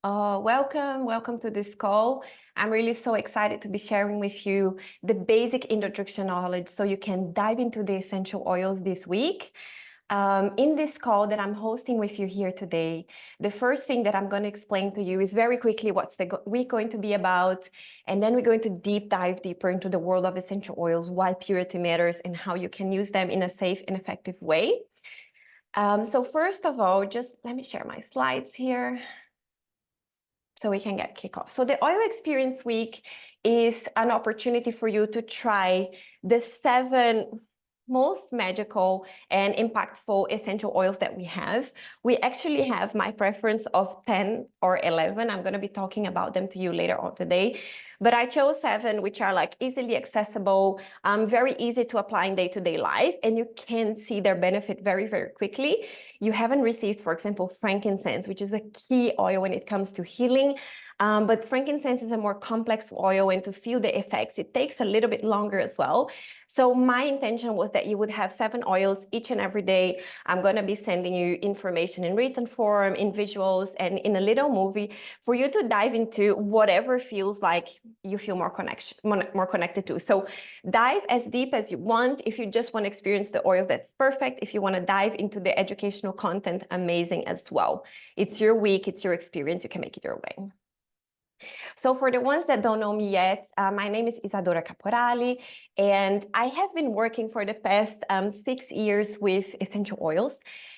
Welcome to this call. I'm really so excited to be sharing with you the basic introduction knowledge so you can dive into the essential oils this week. In this call that I'm hosting with you here today, the first thing that I'm going to explain to you is very quickly what's the week going to be about, and then we're going to deep dive deeper into the world of essential oils, why purity matters, and how you can use them in a safe and effective way. So first of all, just let me share my slides here so we can get kick off. So the Oil Experience Week is an opportunity for you to try the 7 most magical and impactful essential oils that we have. We actually have my preference of 10 or 11. I'm going to be talking about them to you later on today. But I chose 7, which are like easily accessible, very easy to apply in day-to-day life, and you can see their benefit very, very quickly. You haven't received, for example, frankincense, which is a key oil when it comes to healing. But frankincense is a more complex oil, and to feel the effects, it takes a little bit longer as well. So my intention was that you would have 7 oils each and every day. I'm going to be sending you information in written form, in visuals, and in a little movie for you to dive into whatever feels like you feel more connected to. So dive as deep as you want. If you just want to experience the oils, that's perfect. If you want to dive into the educational content, amazing as well. It's your week, it's your experience, you can make it your way. So for the ones that don't know me yet, my name is Isadora Caporali, and I have been working for the past 6 years with essential oils.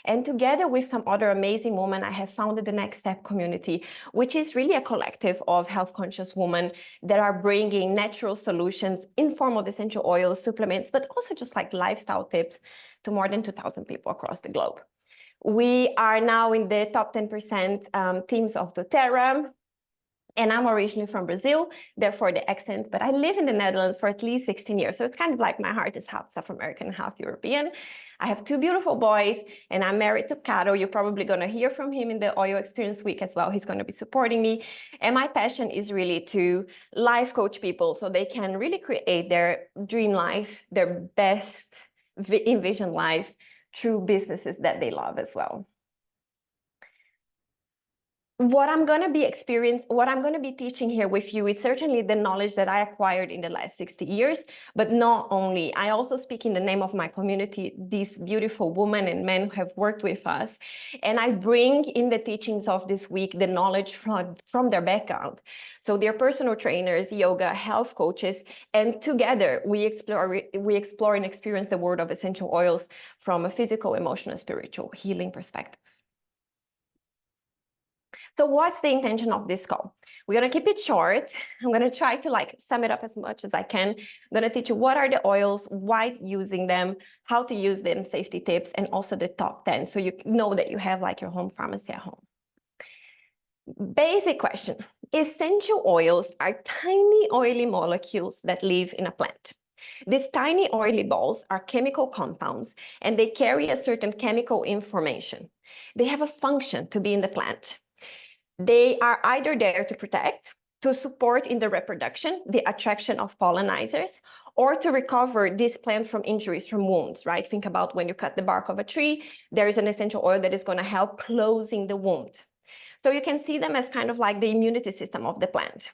And together with some other amazing women, I have founded the Next Step community, which is really a collective of health-conscious women that are bringing natural solutions in form of essential oils, supplements, but also just like lifestyle tips to more than 2,000 people across the globe. We are now in the top 10% teams of doTERRA. And I'm originally from Brazil, therefore the accent, but I live in the Netherlands for at least 16 years. So it's kind of like my heart is half South American, half European. I have 2 beautiful boys, and I'm married to Caro. You're probably going to hear from him in the Oil Experience Week as well. He's going to be supporting me. And my passion is really to life coach people so they can really create their dream life, their best envisioned life through businesses that they love as well. What I'm going to be teaching here with you is certainly the knowledge that I acquired in the last 60 years, but not only. I also speak in the name of my community, these beautiful women and men who have worked with us. And I bring in the teachings of this week the knowledge from their background. So they're personal trainers, yoga, health coaches, and together we explore and experience the world of essential oils from a physical, emotional, spiritual healing perspective. So what's the intention of this call? We're going to keep it short. I'm going to try to sum it up as much as I can. I'm going to teach you what are the oils, why using them, how to use them, safety tips, and also the top 10. So you know that you have your home pharmacy at home. Basic question. Essential oils are tiny oily molecules that live in a plant. These tiny oily balls are chemical compounds, and they carry a certain chemical information. They have a function to be in the plant. They are either there to protect, to support in the reproduction, the attraction of pollinizers, or to recover this plant from injuries, from wounds, right? Think about when you cut the bark of a tree, there is an essential oil that is going to help closing the wound. So you can see them as kind of like the immunity system of the plant.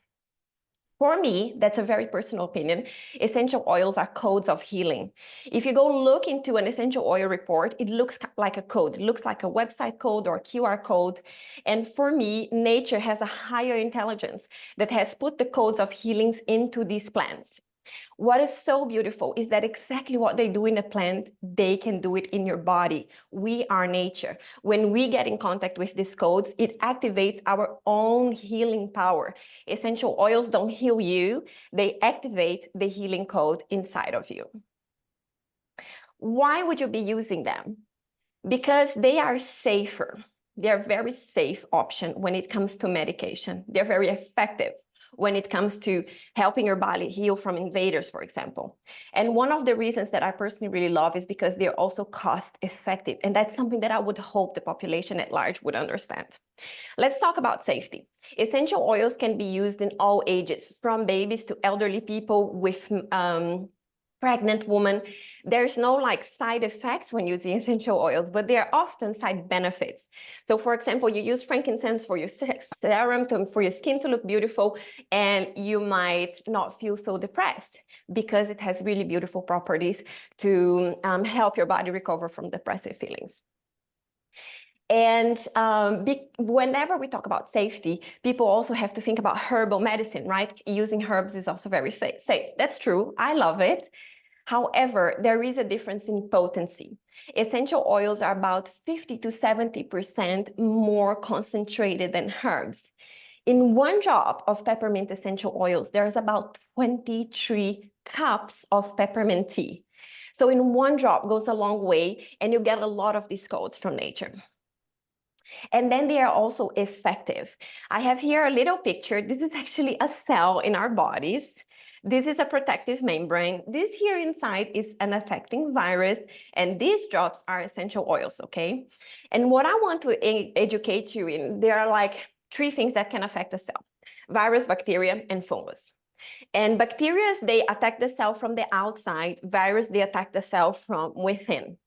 For me, that's a very personal opinion. Essential oils are codes of healing. If you go look into an essential oil report, it looks like a code. It looks like a website code or a QR code. And for me, nature has a higher intelligence that has put the codes of healings into these plants. What is so beautiful is that exactly what they do in a plant, they can do it in your body. We are nature. When we get in contact with these codes, it activates our own healing power. Essential oils don't heal you, they activate the healing code inside of you. Why would you be using them? Because they are safer. They're a very safe option when it comes to medication. They're very effective when it comes to helping your body heal from invaders, for example. And one of the reasons that I personally really love is because they're also cost effective. And that's something that I would hope the population at large would understand. Let's talk about safety. Essential oils can be used in all ages, from babies to elderly people with pregnant woman. There's no like side effects when using essential oils, but there are often side benefits. So for example, you use frankincense for your serum for your skin to look beautiful, and you might not feel so depressed because it has really beautiful properties to help your body recover from depressive feelings. And whenever we talk about safety, people also have to think about herbal medicine, right? Using herbs is also very safe. That's true. I love it. However, there is a difference in potency. Essential oils are about 50 to 70% more concentrated than herbs. In one drop of peppermint essential oils, there's about 23 cups of peppermint tea. So in one drop goes a long way, and you get a lot of these codes from nature. And then they are also effective. I have here a little picture. This is actually a cell in our bodies. This is a protective membrane. This here inside is an affecting virus, and these drops are essential oils, okay? And what I want to educate you in, there are like 3 things that can affect the cell: virus, bacteria, and fungus. And bacteria, they attack the cell from the outside. Virus, they attack the cell from within.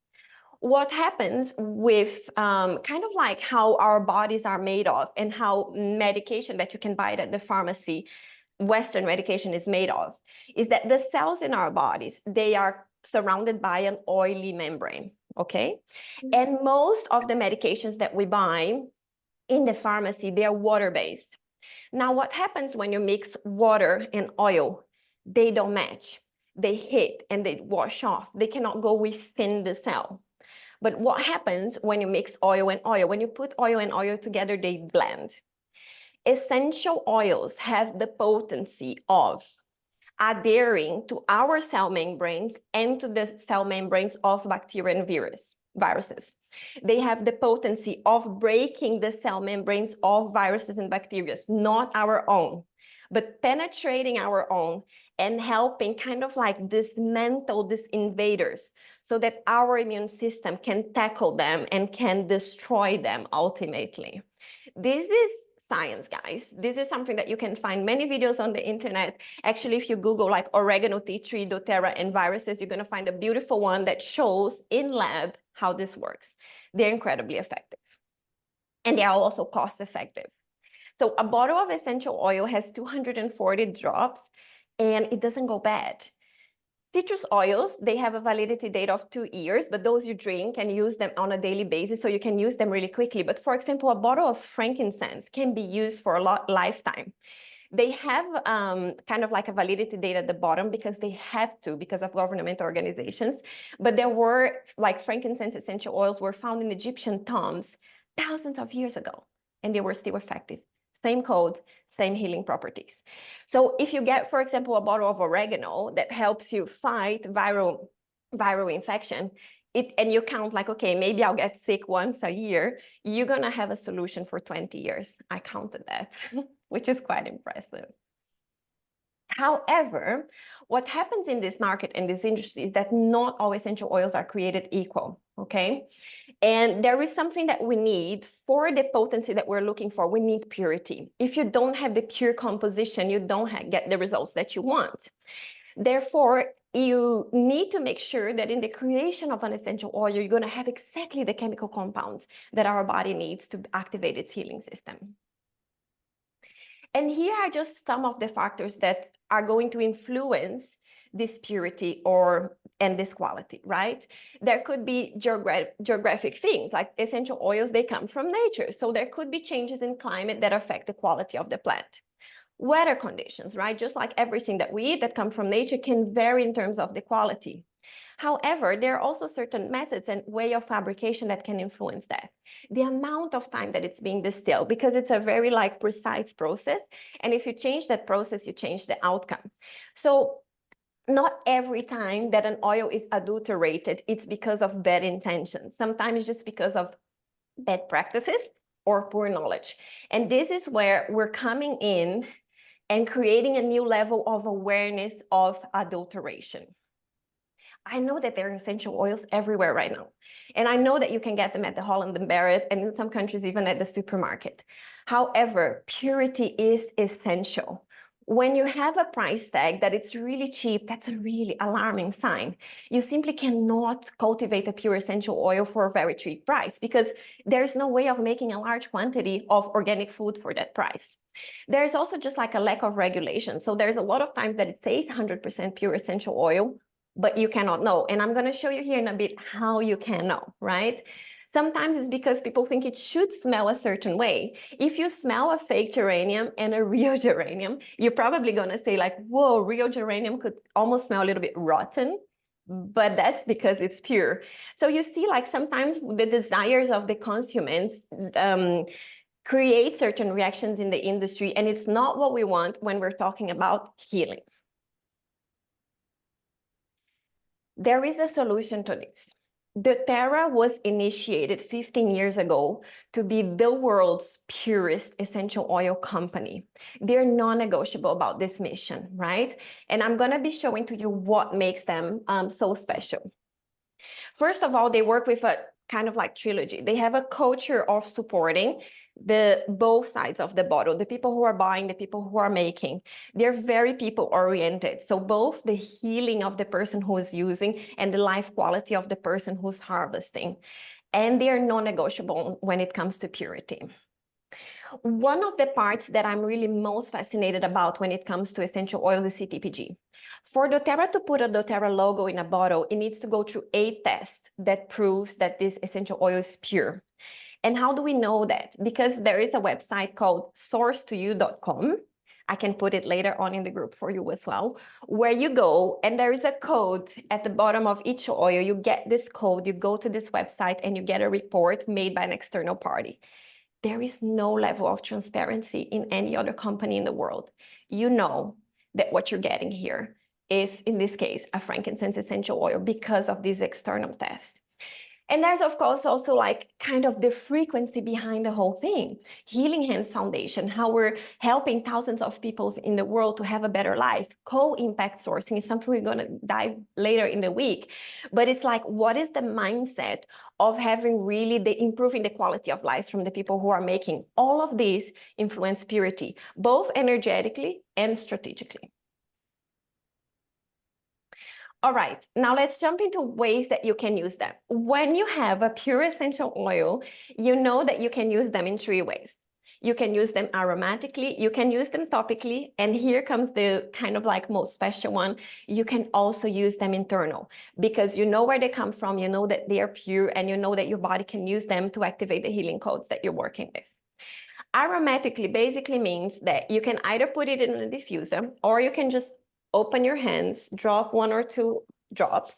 What happens with kind of like how our bodies are made of and how medication that you can buy at the pharmacy, Western medication, is made of, is that the cells in our bodies, they are surrounded by an oily membrane, okay? And most of the medications that we buy in the pharmacy, they are water-based. Now, what happens when you mix water and oil? They don't match. They hit and they wash off. They cannot go within the cell. But what happens when you mix oil and oil? When you put oil and oil together, they blend. Essential oils have the potency of adhering to our cell membranes and to the cell membranes of bacteria and viruses. They have the potency of breaking the cell membranes of viruses and bacteria, not our own, but penetrating our own and helping kind of like dismantle these invaders so that our immune system can tackle them and can destroy them ultimately. This is science, guys. This is something that you can find many videos on the internet. Actually, if you Google like oregano, tea tree, doTERRA, and viruses, you're going to find a beautiful one that shows in lab how this works. They're incredibly effective. And they are also cost effective. So a bottle of essential oil has 240 drops, and it doesn't go bad. Citrus oils, they have a validity date of 2 years, but those you drink and use them on a daily basis, so you can use them really quickly. But for example, a bottle of frankincense can be used for a lifetime. They have kind of like a validity date at the bottom because they have to, because of government organizations. But there were like frankincense essential oils were found in Egyptian tombs thousands of years ago, and they were still effective. Same code, same healing properties. So if you get, for example, a bottle of oregano that helps you fight viral infection, and you count like, okay, maybe I'll get sick once a year, you're gonna have a solution for 20 years. I counted that, which is quite impressive. However, what happens in this market and this industry is that not all essential oils are created equal, okay? And there is something that we need for the potency that we're looking for. We need purity. If you don't have the pure composition, you don't get the results that you want. Therefore, you need to make sure that in the creation of an essential oil, you're going to have exactly the chemical compounds that our body needs to activate its healing system. And here are just some of the factors that are going to influence this purity and this quality, right? There could be geographic things, like essential oils, they come from nature. So there could be changes in climate that affect the quality of the plant. Weather conditions, right? Just like everything that we eat that come from nature can vary in terms of the quality. However, there are also certain methods and way of fabrication that can influence that. The amount of time that it's being distilled, because it's a very like precise process. And if you change that process, you change the outcome. So not every time that an oil is adulterated, it's because of bad intentions. Sometimes it's just because of bad practices or poor knowledge. And this is where we're coming in and creating a new level of awareness of adulteration. I know that there are essential oils everywhere right now. And I know that you can get them at the Holland & Barrett, and in some countries, even at the supermarket. However, purity is essential. When you have a price tag that it's really cheap, that's a really alarming sign. You simply cannot cultivate a pure essential oil for a very cheap price because there's no way of making a large quantity of organic food for that price. There's also just like a lack of regulation. So there's a lot of times that it says 100% pure essential oil, but you cannot know. And I'm going to show you here in a bit how you can know, right? Sometimes it's because people think it should smell a certain way. If you smell a fake geranium and a real geranium, you're probably going to say like, whoa, real geranium could almost smell a little bit rotten, but that's because it's pure. So you see, like sometimes the desires of the consumers create certain reactions in the industry, and it's not what we want when we're talking about healing. There is a solution to this. doTERRA was initiated 15 years ago to be the world's purest essential oil company. They're non-negotiable about this mission, right? And I'm going to be showing to you what makes them so special. First of all, they work with a kind of like trilogy. They have a culture of supporting both sides of the bottle, the people who are buying, the people who are making. They're very people oriented. So both the healing of the person who is using and the life quality of the person who's harvesting. And they are non-negotiable when it comes to purity. One of the parts that I'm really most fascinated about when it comes to essential oils is CTPG. For doTERRA to put a doTERRA logo in a bottle, it needs to go through a test that proves that this essential oil is pure. And how do we know that? Because there is a website called sourcetoyou.com. I can put it later on in the group for you as well, where you go and there is a code at the bottom of each oil. You get this code, you go to this website and you get a report made by an external party. There is no level of transparency in any other company in the world. You know that what you're getting here is, in this case, a frankincense essential oil because of this external test. And there's, of course, also like kind of the frequency behind the whole thing. Healing Hands Foundation, how we're helping thousands of people in the world to have a better life. Co-impact sourcing is something we're going to dive later in the week. But it's like, what is the mindset of having really improving the quality of lives from the people who are making all of this influence purity, both energetically and strategically. All right, now let's jump into ways that you can use them. When you have a pure essential oil, you know that you can use them in 3 ways. You can use them aromatically, you can use them topically, and here comes the kind of like most special one. You can also use them internal because you know where they come from, you know that they are pure, and you know that your body can use them to activate the healing codes that you're working with. Aromatically basically means that you can either put it in a diffuser or you can just open your hands, drop 1 or 2 drops,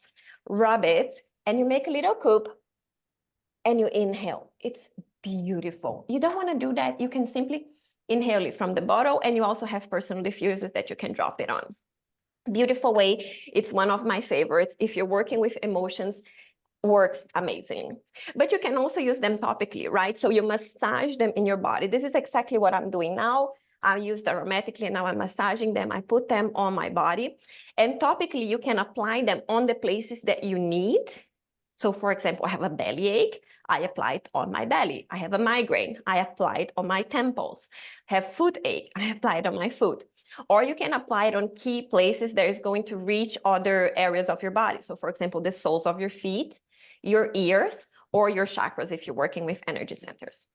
rub it, and you make a little cup and you inhale. It's beautiful. You don't want to do that. You can simply inhale it from the bottle, and you also have personal diffusers that you can drop it on. Beautiful way. It's one of my favorites. If you're working with emotions, works amazing. But you can also use them topically, right? So you massage them in your body. This is exactly what I'm doing now. I used aromatically, and now I'm massaging them. I put them on my body. And topically, you can apply them on the places that you need. So for example, I have a bellyache, I apply it on my belly. I have a migraine, I apply it on my temples. I have foot ache, I apply it on my foot. Or you can apply it on key places that is going to reach other areas of your body. So for example, the soles of your feet, your ears, or your chakras if you're working with energy centers.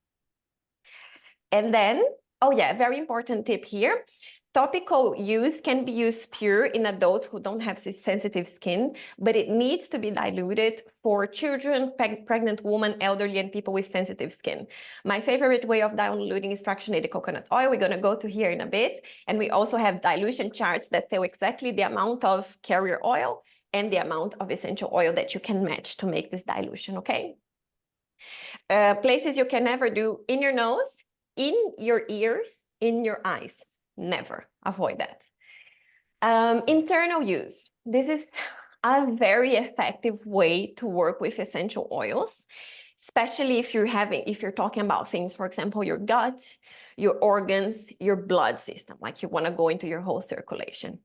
And then, oh yeah, very important tip here. Topical use can be used pure in adults who don't have sensitive skin, but it needs to be diluted for children, pregnant women, elderly, and people with sensitive skin. My favorite way of diluting is fractionated coconut oil. We're going to go to here in a bit. And we also have dilution charts that tell exactly the amount of carrier oil and the amount of essential oil that you can match to make this dilution, okay? Places you can never do: in your nose, in your ears, in your eyes. Never. Avoid that. Internal use. This is a very effective way to work with essential oils. especially if you're talking about things, for example, your gut, your organs, your blood system, like you want to go into your whole circulation.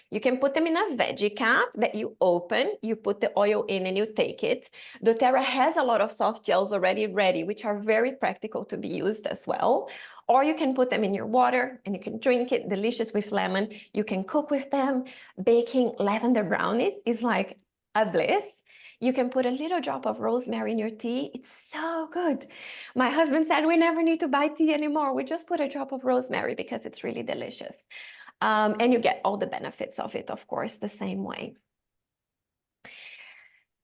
You can put them in a veggie cap that you open, you put the oil in and you take it. doTERRA has a lot of soft gels already ready, which are very practical to be used as well. Or you can put them in your water and you can drink it, delicious with lemon. You can cook with them. Baking lavender brownies is like a bliss. You can put a little drop of rosemary in your tea. It's so good. My husband said we never need to buy tea anymore. We just put a drop of rosemary because it's really delicious. And you get all the benefits of it, of course, the same way.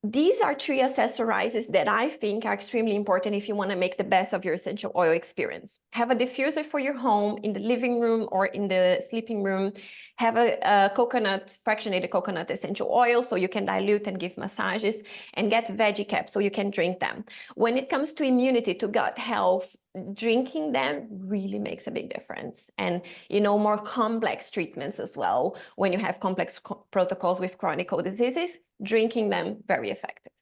These are 3 accessorizers that I think are extremely important if you want to make the best of your essential oil experience. Have a diffuser for your home in the living room or in the sleeping room. Have a fractionated coconut essential oil so you can dilute and give massages, and get veggie caps so you can drink them. When it comes to immunity, to gut health, drinking them really makes a big difference. And, you know, more complex treatments as well. When you have complex protocols with chronic diseases, drinking them, very effective.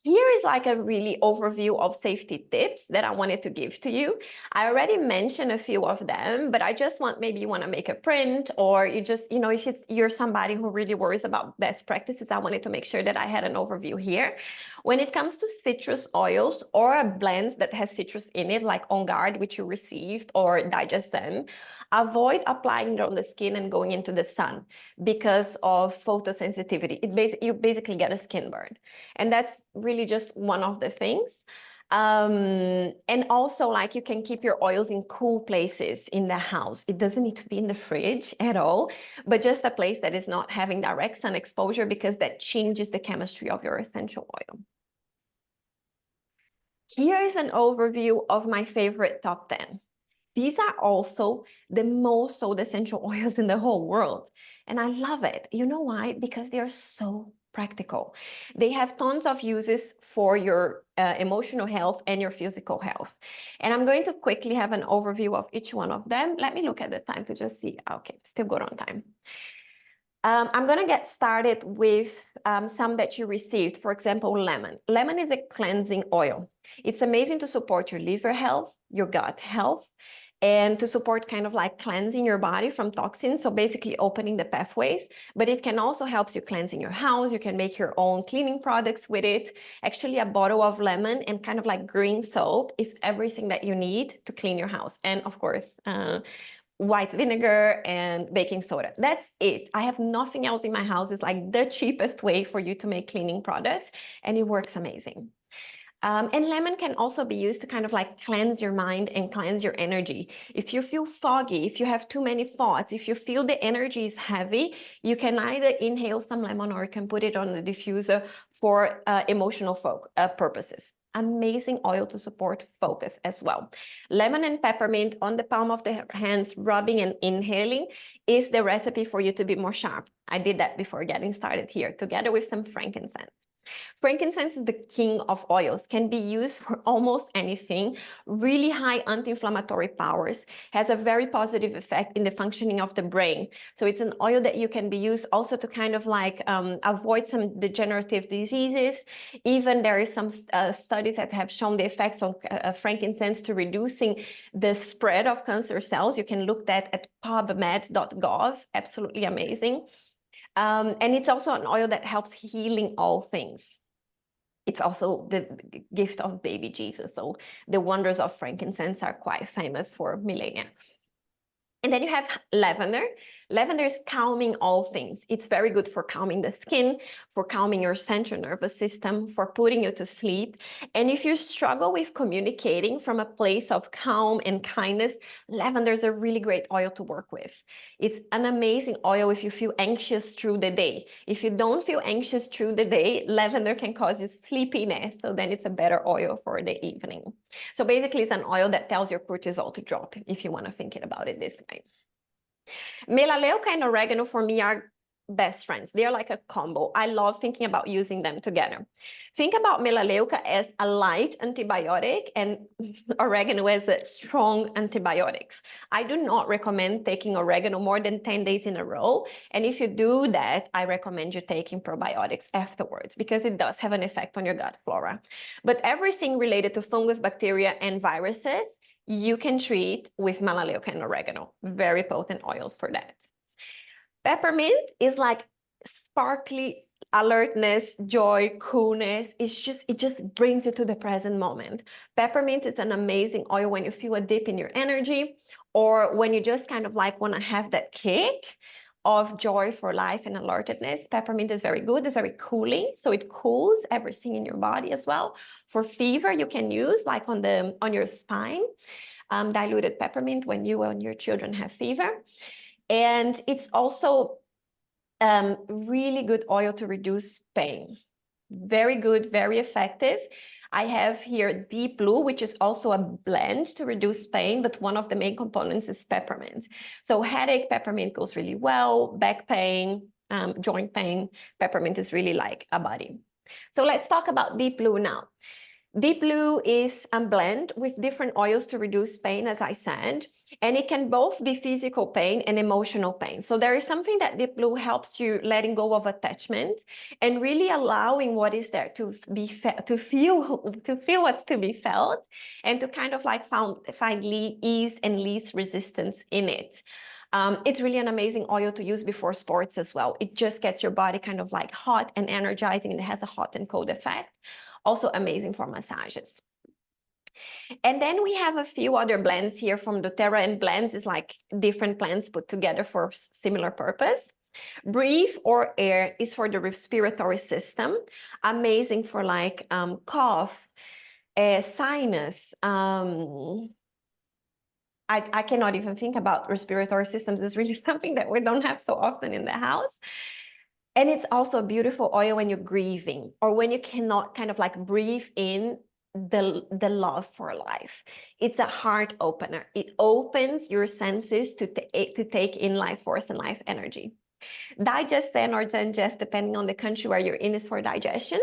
Here is like a really overview of safety tips that I wanted to give to you. I already mentioned a few of them, but I just want, maybe you want to make a print, or you just, you know, if you're somebody who really worries about best practices, I wanted to make sure that I had an overview here. When it comes to citrus oils or blends that has citrus in it, like On Guard, which you received, or Digestion, avoid applying it on the skin and going into the sun because of photosensitivity. You basically get a skin burn. And that's really just one of the things. And also, like, you can keep your oils in cool places in the house. It doesn't need to be in the fridge at all, but just a place that is not having direct sun exposure, because that changes the chemistry of your essential oil. Here is an overview of my favorite top 10. These are also the most sold essential oils in the whole world. And I love it. You know why? Because they are so practical. They have tons of uses for your emotional health and your physical health. And I'm going to quickly have an overview of each one of them. Let me look at the time to just see. Okay, still good on time. I'm going to get started with some that you received. For example, lemon. Lemon is a cleansing oil. It's amazing to support your liver health, your gut health, and to support kind of like cleansing your body from toxins, so basically opening the pathways. But it can also help you cleansing your house. You can make your own cleaning products with it. Actually, a bottle of lemon and kind of like green soap is everything that you need to clean your house. And of course, white vinegar and baking soda. That's it. I have nothing else in my house. It's like the cheapest way for you to make cleaning products, and it works amazing. And lemon can also be used to kind of like cleanse your mind and cleanse your energy. If you feel foggy, if you have too many thoughts, if you feel the energy is heavy, you can either inhale some lemon or you can put it on the diffuser for emotional purposes. Amazing oil to support focus as well. Lemon and peppermint on the palm of the hands, rubbing and inhaling, is the recipe for you to be more sharp. I did that before getting started here, together with some frankincense. Frankincense is the king of oils, can be used for almost anything, really high anti-inflammatory powers, has a very positive effect in the functioning of the brain. So it's an oil that you can be used also to kind of like avoid some degenerative diseases. Even there is some studies that have shown the effects of frankincense to reducing the spread of cancer cells. You can look that at pubmed.gov, absolutely amazing. And it's also an oil that helps healing all things. It's also the gift of baby Jesus. So the wonders of frankincense are quite famous for millennia. And then you have lavender. Lavender is calming all things. It's very good for calming the skin, for calming your central nervous system, for putting you to sleep. And if you struggle with communicating from a place of calm and kindness, lavender is a really great oil to work with. It's an amazing oil if you feel anxious through the day. If you don't feel anxious through the day, lavender can cause you sleepiness. So then it's a better oil for the evening. So basically, it's an oil that tells your cortisol to drop, if you want to think about it this way. Melaleuca and oregano for me are best friends. They're like a combo. I love thinking about using them together. Think about melaleuca as a light antibiotic and oregano as a strong antibiotics. I do not recommend taking oregano more than 10 days in a row. And if you do that, I recommend you taking probiotics afterwards because it does have an effect on your gut flora. But everything related to fungus, bacteria, and viruses, you can treat with melaleuca and oregano. Very potent oils for that. Peppermint is like sparkly alertness, joy, coolness. It just brings you to the present moment. Peppermint is an amazing oil when you feel a dip in your energy or when you just kind of like want to have that kick of joy for life and alertedness. Peppermint is very good. It's very cooling, so it cools everything in your body as well. For fever, you can use like on your spine, diluted peppermint when you and your children have fever. And it's also really good oil to reduce pain. Very good, very effective. I have here Deep Blue, which is also a blend to reduce pain, but one of the main components is peppermint. So headache, peppermint goes really well. Back pain, joint pain, peppermint is really like a buddy. So let's talk about Deep Blue now. Deep Blue is a blend with different oils to reduce pain, as I said, and it can both be physical pain and emotional pain. So there is something that Deep Blue helps you letting go of attachment and really allowing what is there to be to feel what's to be felt, and to kind of like find ease and least resistance in it. It's really an amazing oil to use before sports as well. It just gets your body kind of like hot and energizing, and it has a hot and cold effect. Also amazing for massages. And then we have a few other blends here from doTERRA, and blends is like different plants put together for similar purpose. Breathe or Air is for the respiratory system, amazing for like cough, sinus. I cannot even think about respiratory systems. It's really something that we don't have so often in the house. And it's also a beautiful oil when you're grieving or when you cannot kind of like breathe in the love for life. It's a heart opener. It opens your senses to take in life force and life energy. Digestin or Zengest, depending on the country where you're in, is for digestion.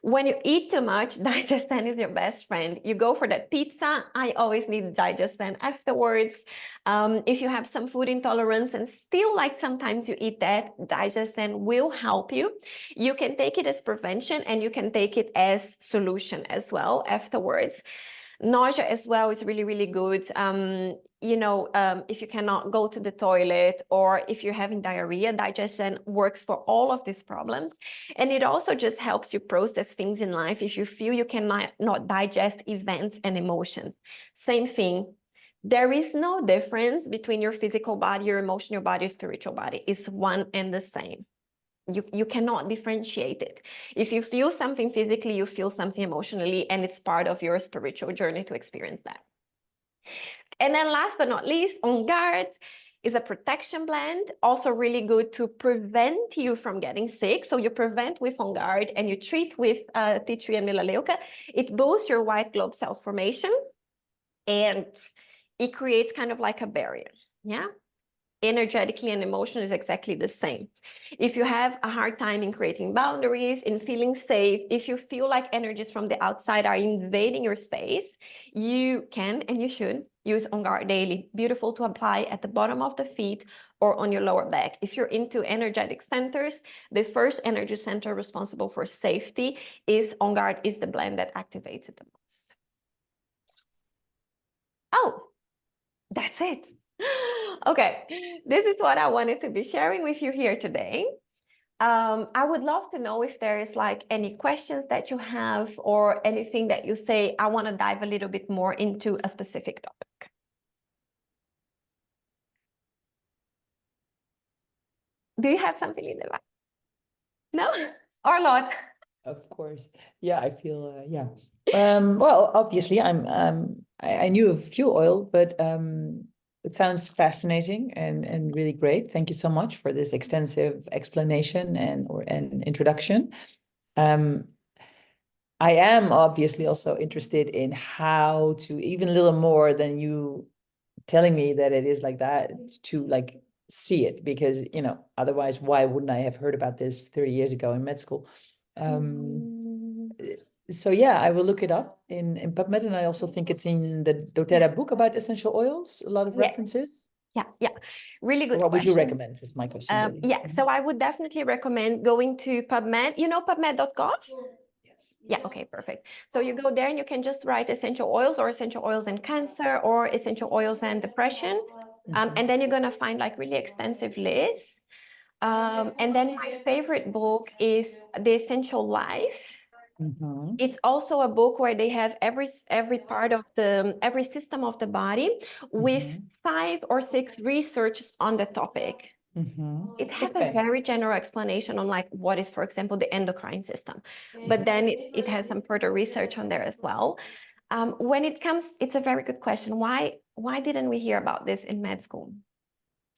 When you eat too much, digestin is your best friend. You go for that pizza, I always need digestin afterwards. If you have some food intolerance and still like sometimes you eat that, digestin will help you. You can take it as prevention and you can take it as solution as well afterwards. Nausea as well is really, really good. If you cannot go to the toilet or if you're having diarrhea, digestion works for all of these problems. And it also just helps you process things in life if you feel you cannot not digest events and emotions. Same thing. There is no difference between your physical body, your emotional body, your spiritual body. It's one and the same. You cannot differentiate it. If you feel something physically, you feel something emotionally, and it's part of your spiritual journey to experience that. And then last but not least, On Guard is a protection blend, also really good to prevent you from getting sick. So you prevent with On Guard and you treat with tea tree and melaleuca. It boosts your white blood cells formation and it creates kind of like a barrier, yeah? Energetically and emotionally is exactly the same. If you have a hard time in creating boundaries, in feeling safe, if you feel like energies from the outside are invading your space, you can and you should use On Guard daily. Beautiful to apply at the bottom of the feet or on your lower back. If you're into energetic centers, the first energy center responsible for safety is On Guard, is the blend that activates it the most. Oh, that's it. Okay, this is what I wanted to be sharing with you here today. I would love to know if there is like any questions that you have or anything that you say, I want to dive a little bit more into a specific topic. Do you have something in the back? No? Or not? Of course. Yeah, I feel, yeah. Well, obviously I knew a few oil, but it sounds fascinating and really great. Thank you so much for this extensive explanation and introduction. I am obviously also interested in how to, even a little more than you telling me that it is like that, to like see it, because, you know, otherwise, why wouldn't I have heard about this 30 years ago in med school? So yeah, I will look it up in PubMed, and I also think it's in the doTERRA book about essential oils, a lot of Yeah. references. Yeah, really good What would you question. recommend, is my question, really. Yeah, so I would definitely recommend going to PubMed. You know PubMed.gov? Yes. Yeah, okay, perfect. So you go there and you can just write essential oils or essential oils and cancer or essential oils and depression. And then you're gonna find like really extensive lists. And then my favorite book is The Essential Life. It's also a book where they have every part of every system of the body with 5 or 6 researches on the topic. It has a very general explanation on like what is, for example, the endocrine system, but then it has some further research on there as well. When it comes, it's a very good question. Why didn't we hear about this in med school?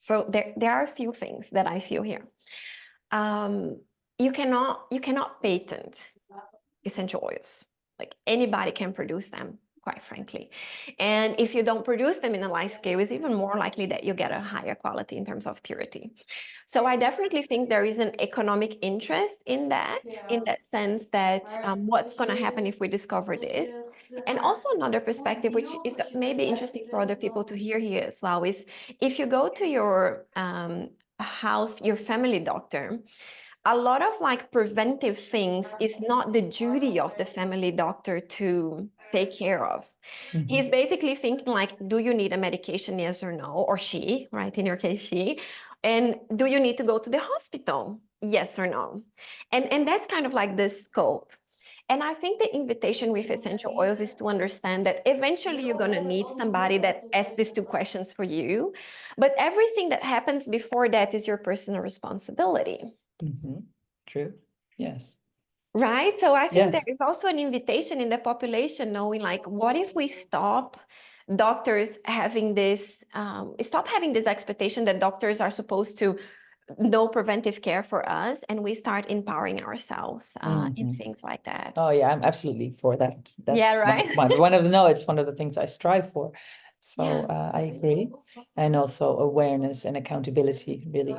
So there are a few things that I feel here. You cannot patent essential oils. Like anybody can produce them, quite frankly. And if you don't produce them in a large scale, it's even more likely that you get a higher quality in terms of purity. So I definitely think there is an economic interest in that sense that what's going to happen if we discover this. And also another perspective, which is maybe interesting for other people to hear here as well, is if you go to your house, your family doctor, a lot of like preventive things is not the duty of the family doctor to take care of. He's basically thinking like, do you need a medication, yes or no? Or she, right? In your case, she. And do you need to go to the hospital? Yes or no? And that's kind of like the scope. And I think the invitation with essential oils is to understand that eventually you're going to need somebody that asks these 2 questions for you. But everything that happens before that is your personal responsibility. True. Yes. Right. So I think Yes. there is also an invitation in the population knowing like, what if we stop doctors having this, stop having this expectation that doctors are supposed to know preventive care for us, and we start empowering ourselves in things like that. Oh yeah, I'm absolutely for that. That's Yeah, right. it's one of the things I strive for. So I agree. And also awareness and accountability, really,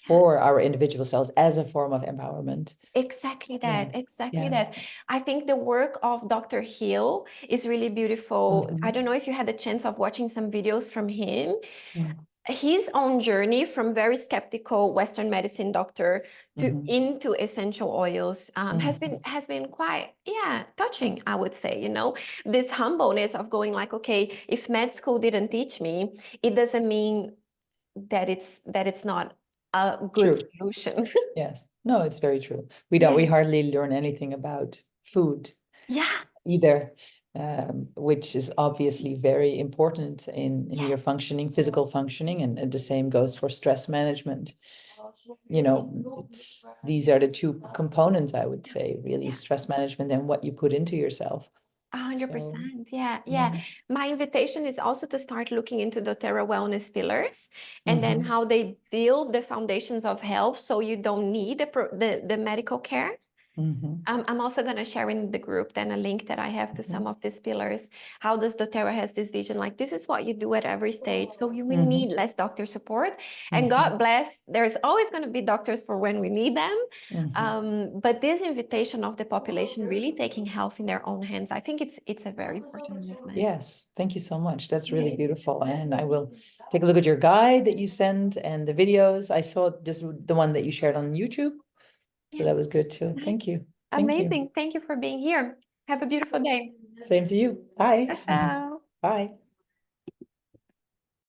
for our individual selves as a form of empowerment. Exactly that. Yeah. Exactly Yeah. that. I think the work of Dr. Hill is really beautiful. I don't know if you had the chance of watching some videos from him. His own journey from very skeptical Western medicine doctor to into essential oils has been quite touching, I would say. You know, this humbleness of going like, okay, if med school didn't teach me, it doesn't mean that it's not a good solution. Yes. No, it's very true. We hardly learn anything about food either, which is obviously very important in your functioning, physical functioning, and the same goes for stress management. You know, these are the 2 components, I would say, really, stress management and what you put into yourself. 100%. Yeah. My invitation is also to start looking into the doTERRA wellness pillars and then how they build the foundations of health so you don't need the medical care. I'm also going to share in the group then a link that I have to some of these pillars. How does doTERRA has this vision? Like, this is what you do at every stage. So you will need less doctor support. And God bless, there's always going to be doctors for when we need them. But this invitation of the population really taking health in their own hands, I think it's a very important movement. Yes, thank you so much. That's really beautiful. And I will take a look at your guide that you sent and the videos. I saw just the one that you shared on YouTube. So that was good too. Thank you. Amazing. Thank you for being here. Have a beautiful day. Same to you. Bye. Ciao. Bye.